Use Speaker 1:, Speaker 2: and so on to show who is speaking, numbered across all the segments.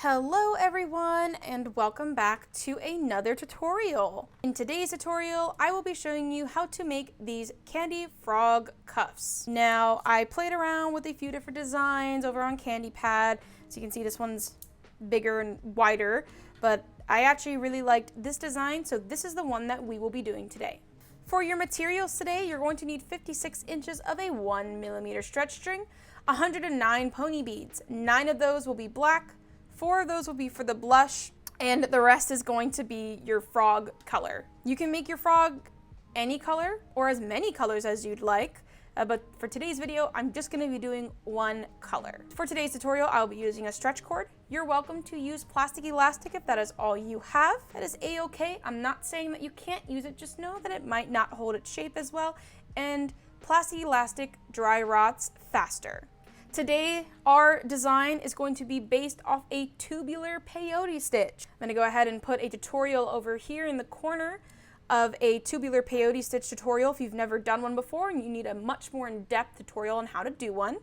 Speaker 1: Hello everyone and welcome back to another tutorial. In today's tutorial, I will be showing you how to make these candy frog cuffs. Now, I played around with a few different designs over on KandiPad. So you can see this one's bigger and wider, but I actually really liked this design, so this is the one that we will be doing today. For your materials today, you're going to need 56 inches of a 1mm stretch string, 109 pony beads. 9 of those will be black, 4 of those will be for the blush, and the rest is going to be your frog color. You can make your frog any color or as many colors as you'd like, but for today's video, I'm just going to be doing one color. For today's tutorial, I'll be using a stretch cord. You're welcome to use plastic elastic if that is all you have. That is a-okay. I'm not saying that you can't use it, just know that it might not hold its shape as well, and plastic elastic dry rots faster. Today, our design is going to be based off a tubular peyote stitch. I'm going to go ahead and put a tutorial over here in the corner of a tubular peyote stitch tutorial if you've never done one before and you need a much more in-depth tutorial on how to do one.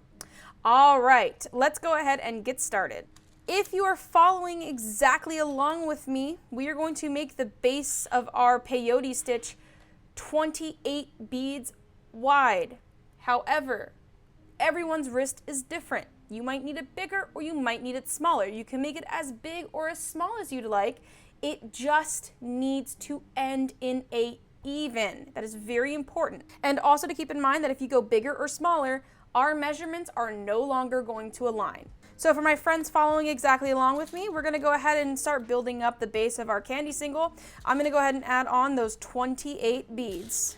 Speaker 1: All right, let's go ahead and get started. If you are following exactly along with me, we are going to make the base of our peyote stitch 28 beads wide. However, everyone's wrist is different. You might need it bigger or you might need it smaller. You can make it as big or as small as you'd like. It just needs to end in a even. That is very important. And also to keep in mind that if you go bigger or smaller, our measurements are no longer going to align. So for my friends following exactly along with me, we're gonna go ahead and start building up the base of our candy single. I'm gonna go ahead and add on those 28 beads.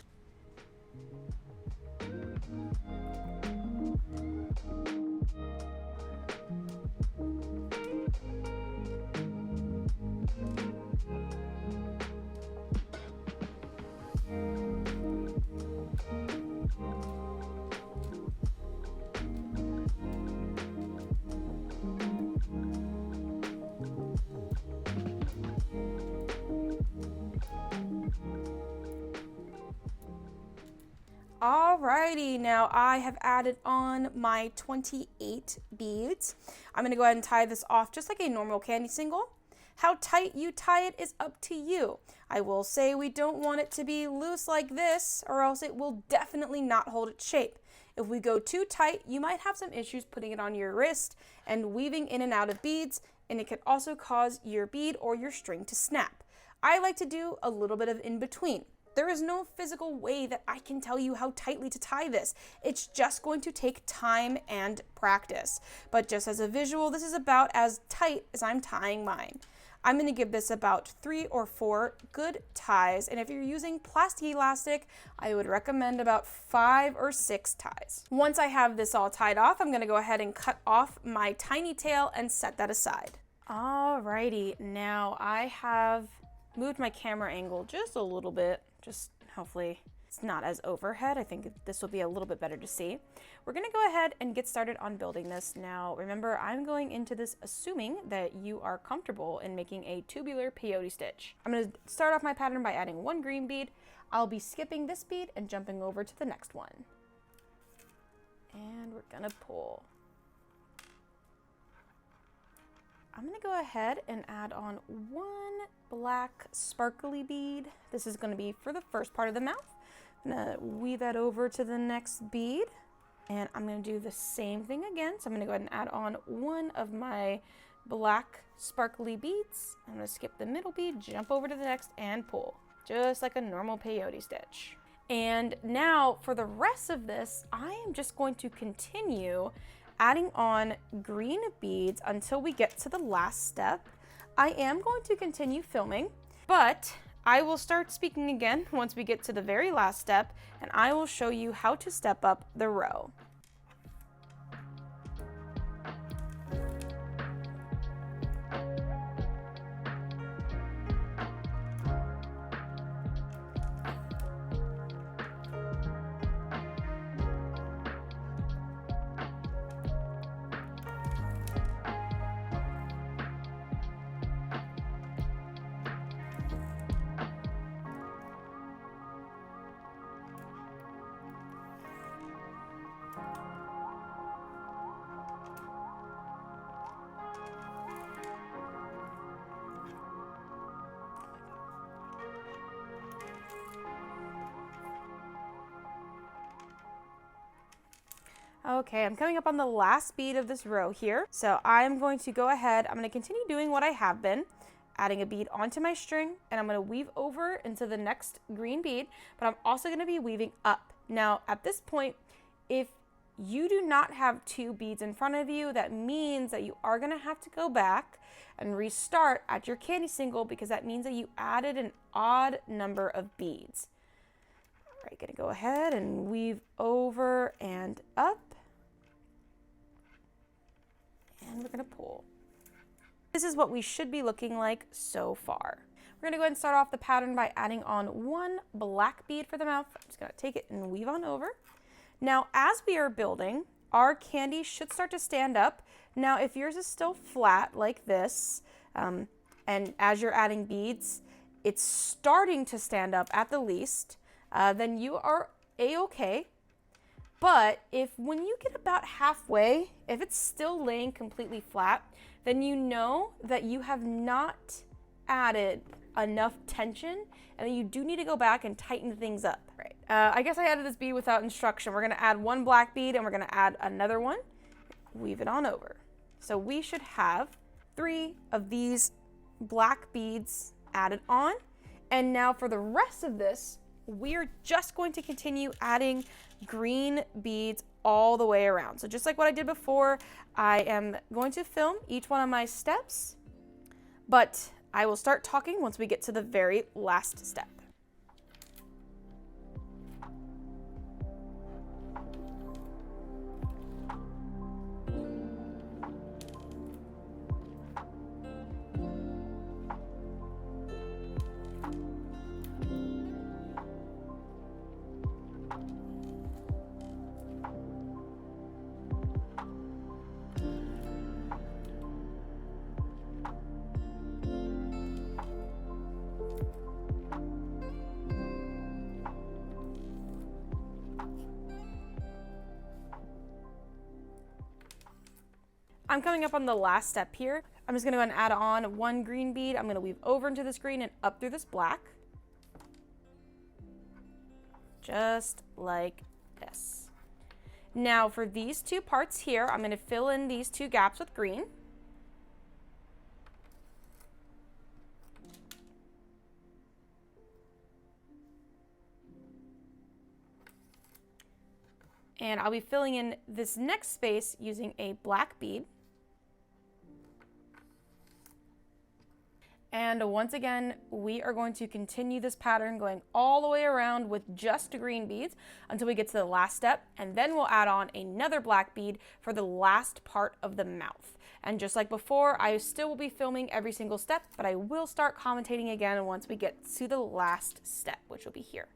Speaker 1: Alrighty, now I have added on my 28 beads. I'm going to go ahead and tie this off just like a normal candy single. How tight you tie it is up to you. I will say we don't want it to be loose like this or else it will definitely not hold its shape. If we go too tight, you might have some issues putting it on your wrist and weaving in and out of beads, and it could also cause your bead or your string to snap. I like to do a little bit of in between. There is no physical way that I can tell you how tightly to tie this. It's just going to take time and practice. But just as a visual, this is about as tight as I'm tying mine. I'm going to give this about 3 or 4 good ties. And if you're using plastic elastic, I would recommend about 5 or 6 ties. Once I have this all tied off, I'm going to go ahead and cut off my tiny tail and set that aside. Alrighty, now I have moved my camera angle just a little bit. Just hopefully it's not as overhead. I think this will be a little bit better to see. We're going to go ahead and get started on building this. Now, remember, I'm going into this assuming that you are comfortable in making a tubular peyote stitch. I'm going to start off my pattern by adding 1 green bead. I'll be skipping this bead and jumping over to the next one. And we're going to pull. I'm going to go ahead and add on 1 black sparkly bead. This is going to be for the first part of the mouth. I'm going to weave that over to the next bead. And I'm going to do the same thing again. So I'm going to go ahead and add on 1 of my black sparkly beads. I'm going to skip the middle bead, jump over to the next, and pull. Just like a normal peyote stitch. And now for the rest of this, I am just going to continue adding on green beads until we get to the last step. I am going to continue filming, but I will start speaking again once we get to the very last step, and I will show you how to step up the row. Okay, I'm coming up on the last bead of this row here. So I'm going to go ahead, I'm going to continue doing what I have been, adding a bead onto my string, and I'm going to weave over into the next green bead, but I'm also going to be weaving up. Now, at this point, if you do not have 2 beads in front of you, that means that you are going to have to go back and restart at your candy single, because that means that you added an odd number of beads. All right, going to go ahead and weave over and up. And we're going to pull. This is what we should be looking like so far. We're going to go ahead and start off the pattern by adding on 1 black bead for the mouth. I'm just going to take it and weave on over. Now, as we are building, our candy should start to stand up. Now, if yours is still flat like this, and as you're adding beads, it's starting to stand up at the least, then you are a-okay. But when you get about halfway, if it's still laying completely flat, then you know that you have not added enough tension, and then you do need to go back and tighten things up. Right. I guess I added this bead without instruction. We're going to add 1 black bead, and we're going to add another one. Weave it on over. So we should have 3 of these black beads added on. And now for the rest of this, we're just going to continue adding green beads all the way around. So just like what I did before, I am going to film each one of my steps, but I will start talking once we get to the very last step. I'm coming up on the last step here. I'm just going to go ahead and add on 1 green bead. I'm going to weave over into this green and up through this black. Just like this. Now for these 2 parts here, I'm going to fill in these 2 gaps with green. And I'll be filling in this next space using a black bead. And once again, we are going to continue this pattern going all the way around with just green beads until we get to the last step, and then we'll add on another black bead for the last part of the mouth. And just like before, I still will be filming every single step, but I will start commentating again once we get to the last step, which will be here.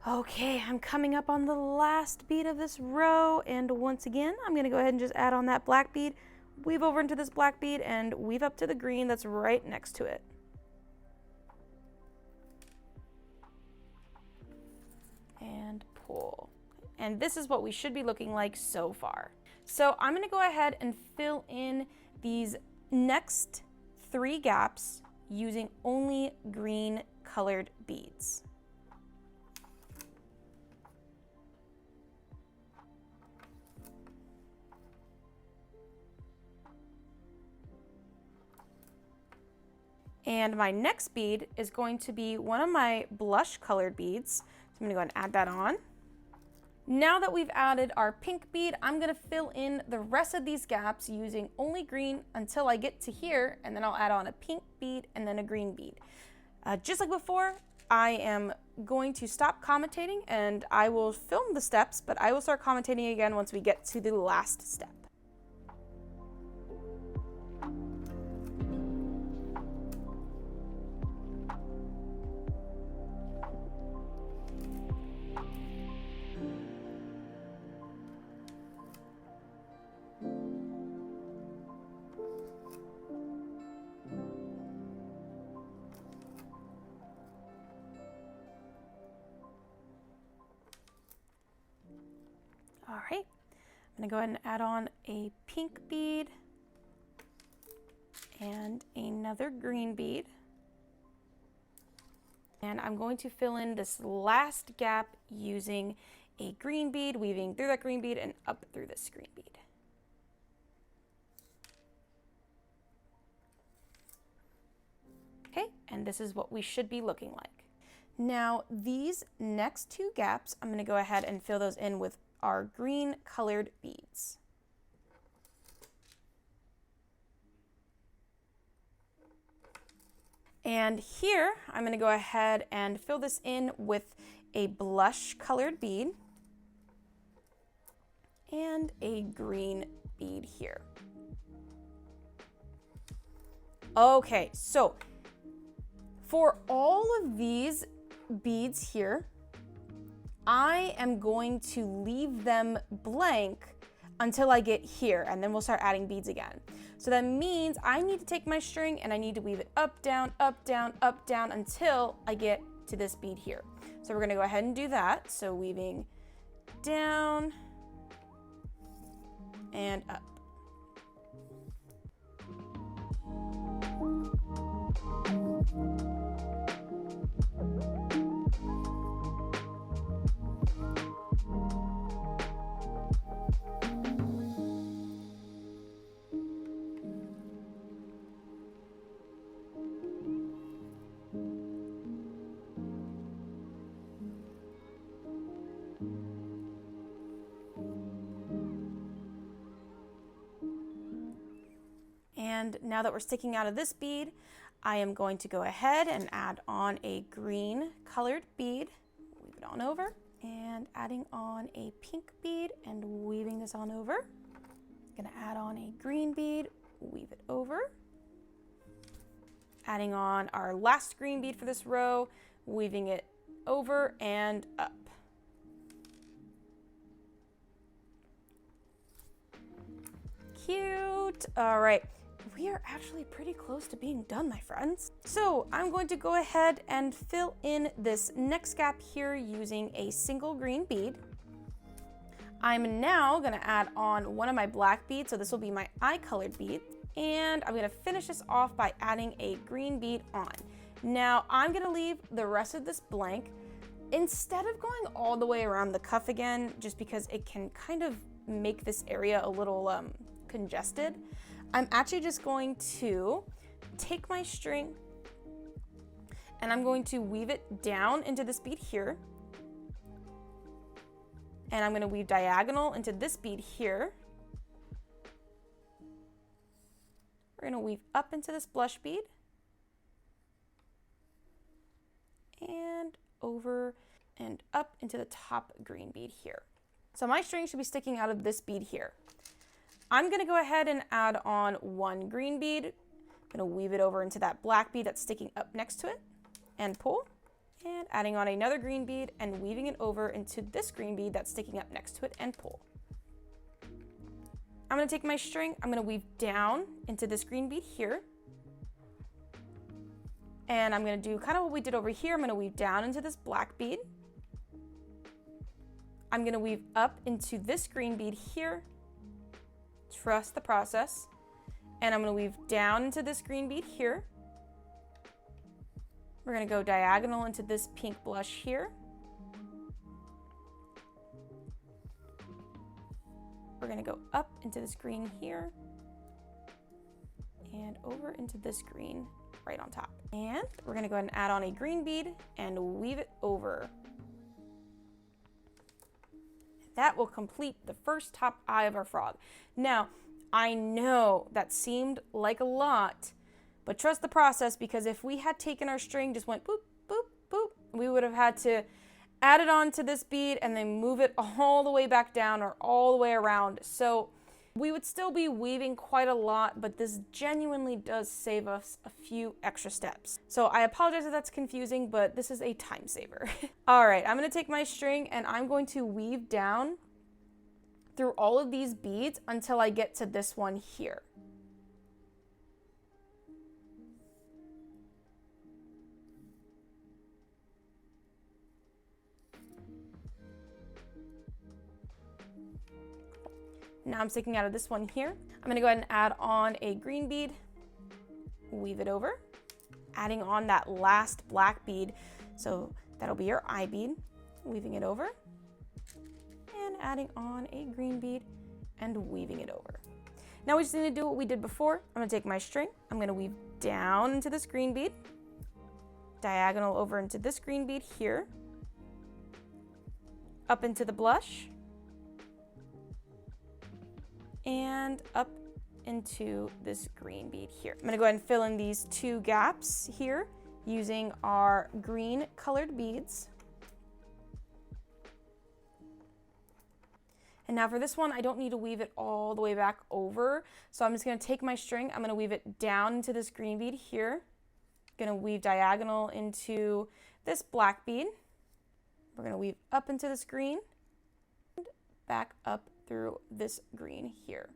Speaker 1: Okay, I'm coming up on the last bead of this row, and once again, I'm going to go ahead and just add on that black bead, weave over into this black bead, and weave up to the green that's right next to it. And pull. And this is what we should be looking like so far. So I'm going to go ahead and fill in these next 3 gaps using only green colored beads. And my next bead is going to be one of my blush colored beads. So I'm gonna go ahead and add that on. Now that we've added our pink bead, I'm gonna fill in the rest of these gaps using only green until I get to here, and then I'll add on a pink bead and then a green bead. Just like before, I am going to stop commentating and I will film the steps, but I will start commentating again once we get to the last step. right, I'm gonna go ahead and add on a pink bead and another green bead. And I'm going to fill in this last gap using a green bead, weaving through that green bead and up through this green bead. Okay, and this is what we should be looking like. Now, these next two gaps, I'm gonna go ahead and fill those in with our green colored beads. And here, I'm gonna go ahead and fill this in with a blush colored bead and a green bead here. Okay, so for all of these beads here, I am going to leave them blank until I get here, and then we'll start adding beads again. So that means I need to take my string and I need to weave it up, down, up, down, up, down until I get to this bead here. So we're gonna go ahead and do that. So weaving down and up. And now that we're sticking out of this bead, I am going to go ahead and add on a green colored bead, weave it on over, and adding on a pink bead and weaving this on over. Gonna add on a green bead, weave it over. Adding on our last green bead for this row, weaving it over and up. Cute. All right. We are actually pretty close to being done, my friends. So I'm going to go ahead and fill in this next gap here using a single green bead. I'm now gonna add on one of my black beads, so this will be my eye colored bead, and I'm gonna finish this off by adding a green bead on. Now I'm gonna leave the rest of this blank instead of going all the way around the cuff again, just because it can kind of make this area a little congested. I'm actually just going to take my string and I'm going to weave it down into this bead here. And I'm going to weave diagonal into this bead here. We're going to weave up into this blush bead. And over and up into the top green bead here. So my string should be sticking out of this bead here. I'm gonna go ahead and add on one green bead. I'm gonna weave it over into that black bead that's sticking up next to it and pull. And adding on another green bead and weaving it over into this green bead that's sticking up next to it and pull. I'm gonna take my string, I'm gonna weave down into this green bead here. And I'm gonna do kind of what we did over here. I'm gonna weave down into this black bead. I'm gonna weave up into this green bead here. Trust the process. And I'm gonna weave down into this green bead here. We're gonna go diagonal into this pink blush here. We're gonna go up into this green here and over into this green right on top. And we're gonna go ahead and add on a green bead and weave it over. That will complete the first top eye of our frog. Now, I know that seemed like a lot, but trust the process, because if we had taken our string, just went boop, boop, boop, we would have had to add it on to this bead and then move it all the way back down or all the way around. So we would still be weaving quite a lot, but this genuinely does save us a few extra steps. So I apologize if that's confusing, but this is a time saver. All right, I'm gonna take my string and I'm going to weave down through all of these beads until I get to this one here. Now I'm sticking out of this one here. I'm gonna go ahead and add on a green bead, weave it over, adding on that last black bead. So that'll be your eye bead, weaving it over, and adding on a green bead and weaving it over. Now we just need to do what we did before. I'm gonna take my string, I'm gonna weave down into this green bead, diagonal over into this green bead here, up into the blush, and up into this green bead here. I'm gonna go ahead and fill in these two gaps here using our green colored beads. And now for this one, I don't need to weave it all the way back over. So I'm just gonna take my string, I'm gonna weave it down into this green bead here. Gonna weave diagonal into this black bead. We're gonna weave up into this green, and back up through this green here.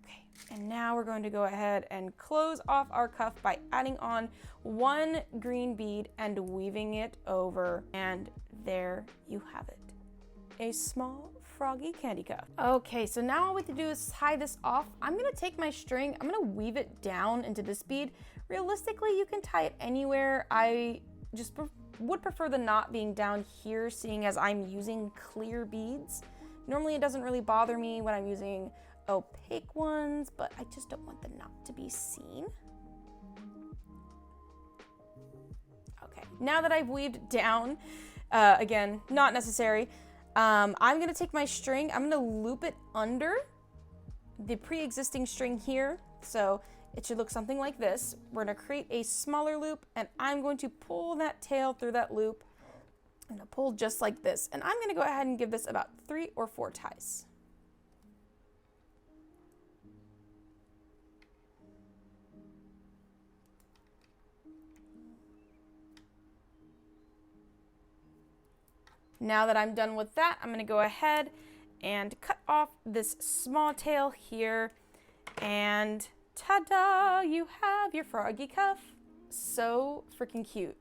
Speaker 1: Okay, and now we're going to go ahead and close off our cuff by adding on one green bead and weaving it over. And there you have it, a small froggy candy cuff. Okay, so now all we have to do is tie this off. I'm gonna take my string, I'm gonna weave it down into this bead. Realistically, you can tie it anywhere. I just would prefer the knot being down here, seeing as I'm using clear beads. Normally it doesn't really bother me when I'm using opaque ones, but I just don't want the knot to be seen. Okay, now that I've weaved down, again, not necessary, I'm gonna take my string, I'm gonna loop it under the pre-existing string here. So it should look something like this. We're gonna create a smaller loop and I'm going to pull that tail through that loop. I'm gonna pull just like this. And I'm gonna go ahead and give this about 3 or 4 ties. Now that I'm done with that, I'm gonna go ahead and cut off this small tail here, and ta-da, you have your froggy cuff. So freaking cute.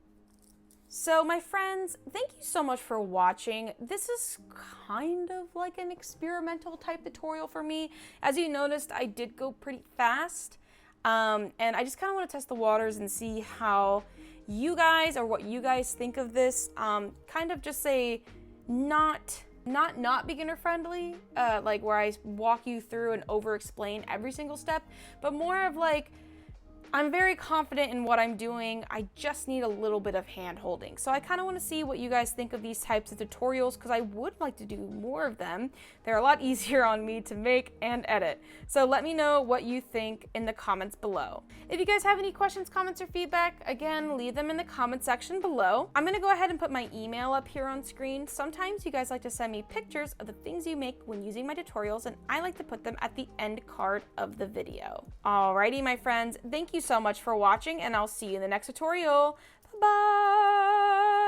Speaker 1: So my friends, thank you so much for watching. This is kind of like an experimental type tutorial for me. As you noticed, I did go pretty fast, and I just kind of want to test the waters and see how you guys, or what you guys think of this. Kind of just a not beginner friendly, like where I walk you through and over explain every single step, but more of like, I'm very confident in what I'm doing. I just need a little bit of hand holding. So I kind of want to see what you guys think of these types of tutorials, because I would like to do more of them. They're a lot easier on me to make and edit. So let me know what you think in the comments below. If you guys have any questions, comments, or feedback, again, leave them in the comment section below. I'm going to go ahead and put my email up here on screen. Sometimes you guys like to send me pictures of the things you make when using my tutorials, and I like to put them at the end card of the video. Alrighty, my friends, thank you so much for watching, and I'll see you in the next tutorial. Bye-bye!